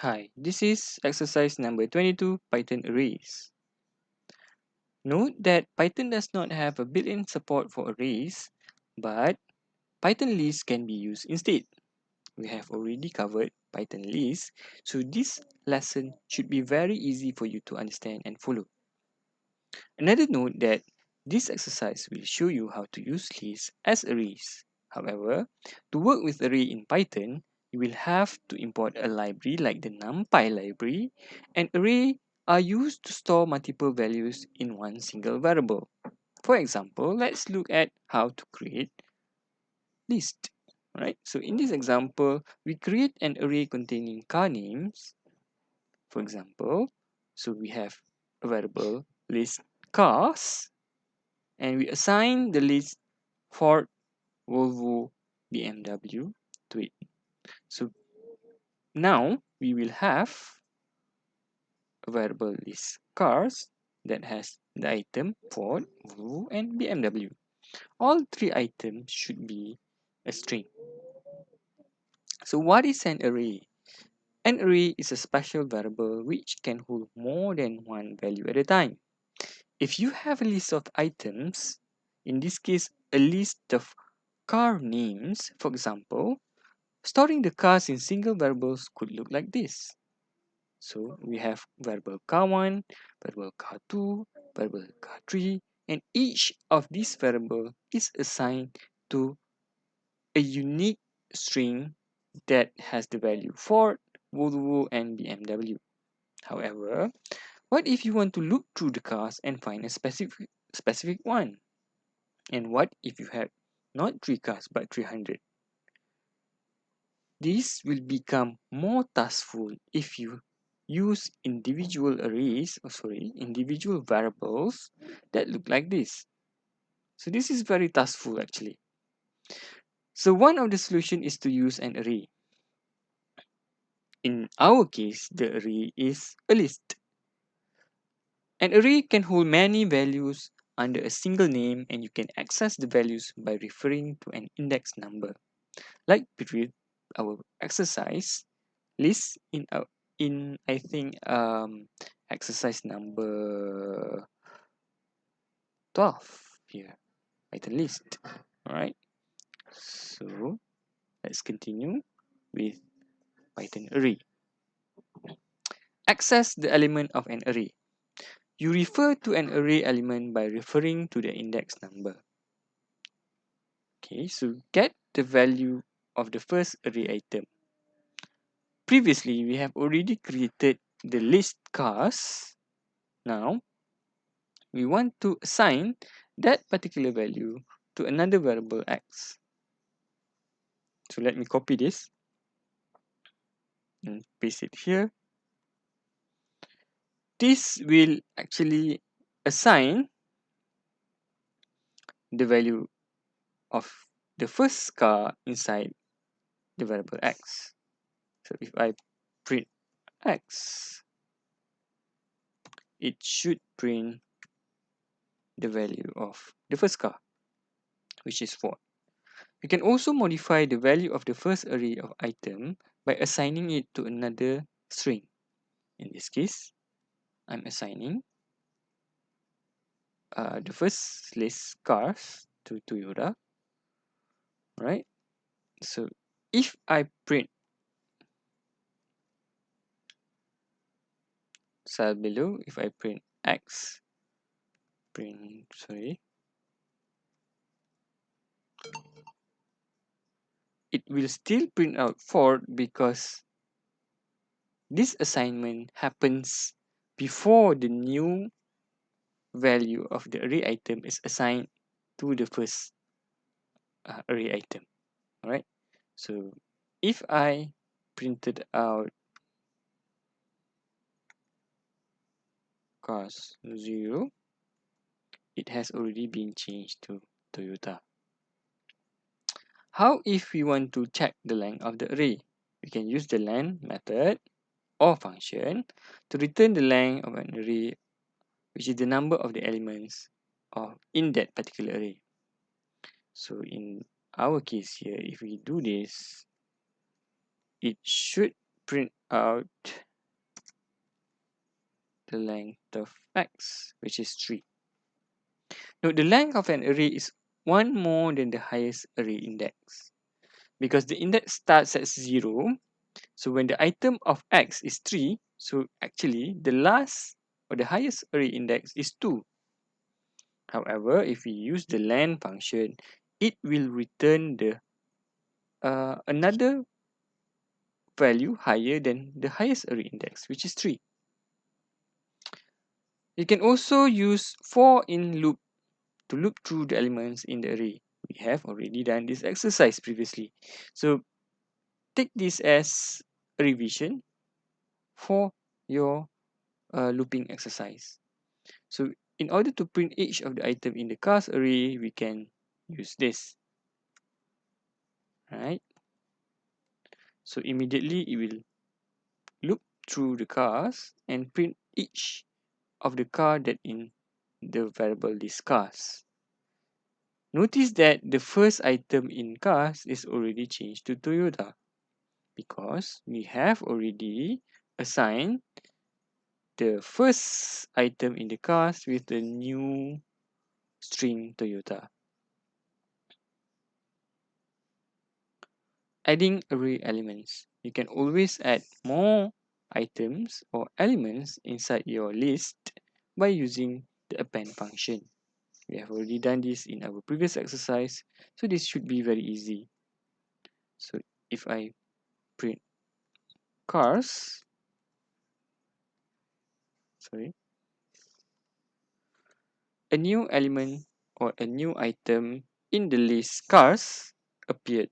Hi, this is exercise number 22, Python arrays. Note that Python does not have a built-in support for arrays, but Python lists can be used instead. We have already covered Python lists, so this lesson should be very easy for you to understand and follow. Another note that this exercise will show you how to use lists as arrays. However, to work with array in Python, you will have to import a library like the NumPy library, and array are used to store multiple values in one single variable. For example, let's look at how to create list. Right? So in this example, we create an array containing car names. For example, so we have a variable list cars, and we assign the list Ford, Volvo, BMW to it. So now we will have a variable list cars that has the item Ford, Volvo, and BMW. All three items should be a string. So what is an array? An array is a special variable which can hold more than one value at a time. If you have a list of items, in this case a list of car names, for example, storing the cars in single variables could look like this. So we have variable car1, variable car2, variable car3, and each of these variables is assigned to a unique string that has the value Ford, Volvo, and BMW. However, what if you want to look through the cars and find a specific one? And what if you have not 3 cars but 300? This will become more taskful if you use individual individual variables that look like this. So this is very taskful actually. So one of the solution is to use an array. In our case, the array is a list. An array can hold many values under a single name, and you can access the values by referring to an index number. Like with our exercise, list in I think exercise number 12 here, item list. All right, so let's continue with Python array. Access the element of an array. You refer to an array element by referring to the index number. Okay, so get the value of the first array item. Previously, we have already created the list cars. Now, we want to assign that particular value to another variable x. So let me copy this and paste it here. This will actually assign the value of the first car inside the variable x. So if I print x, it should print the value of the first car, which is 4. You can also modify the value of the first array of item by assigning it to another string. In this case, I'm assigning the first list cars to Toyota, right? So if I print cell below, if I print x, it will still print out 4 because this assignment happens before the new value of the array item is assigned to the first array item. All right. So if I printed out cars 0, it has already been changed to Toyota. How if we want to check the length of the array? We can use the length method or function to return the length of an array, which is the number of the elements in that particular array. So in our case here, if we do this, it should print out the length of x, which is 3. Now, the length of an array is 1 more than the highest array index. Because the index starts at 0, so when the item of x is 3, so actually the last or the highest array index is 2. However, if we use the len function, it will return the another value higher than the highest array index, which is 3. You can also use for in loop to loop through the elements in the array. We have already done this exercise previously. So take this as a revision for your looping exercise. So in order to print each of the item in the cars array, we can use this. Right? So immediately it will loop through the cars and print each of the car that in the variable list cars. Notice that the first item in cars is already changed to Toyota because we have already assigned the first item in the cars with the new string Toyota. Adding array elements. You can always add more items or elements inside your list by using the append function. We have already done this in our previous exercise, so this should be very easy. So if I print cars, a new element or a new item in the list cars appeared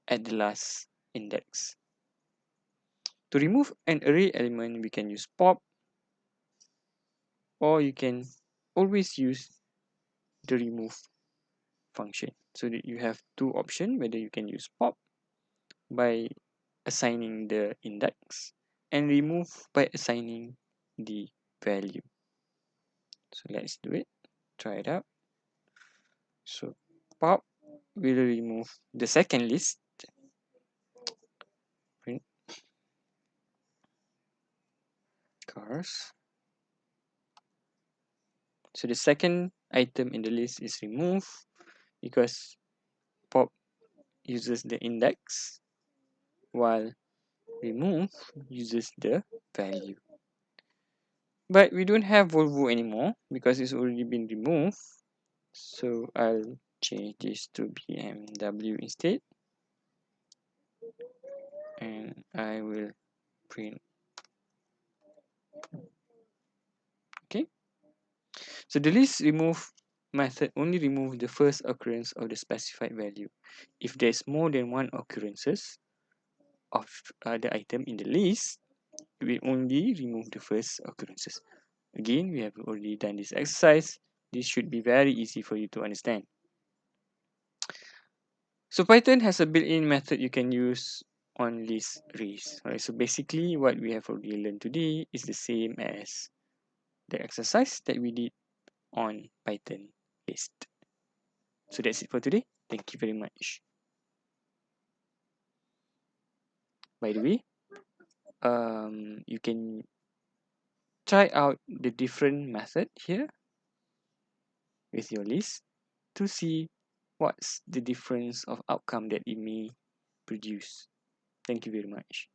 at the last index. To remove an array element, we can use pop, or you can always use the remove function. So that you have two options, whether you can use pop by assigning the index and remove by assigning the value. So let's do it. Try it out. So pop will remove the second list. Print cars. So the second item in the list is removed because pop uses the index while remove uses the value. But we don't have Volvo anymore because it's already been removed. So I'll change this to BMW instead. And I will print. Okay. So the list remove method only remove the first occurrence of the specified value. If there's more than one occurrences of the item in the list, we only remove the first occurrences. Again, we have already done this exercise. This should be very easy for you to understand. So Python has a built-in method you can use on list arrays. Alright, so basically what we have already learned today is the same as the exercise that we did on Python list. So that's it for today. Thank you very much. By the way, you can try out the different method here with your list to see what's the difference of outcome that it may produce. Thank you very much.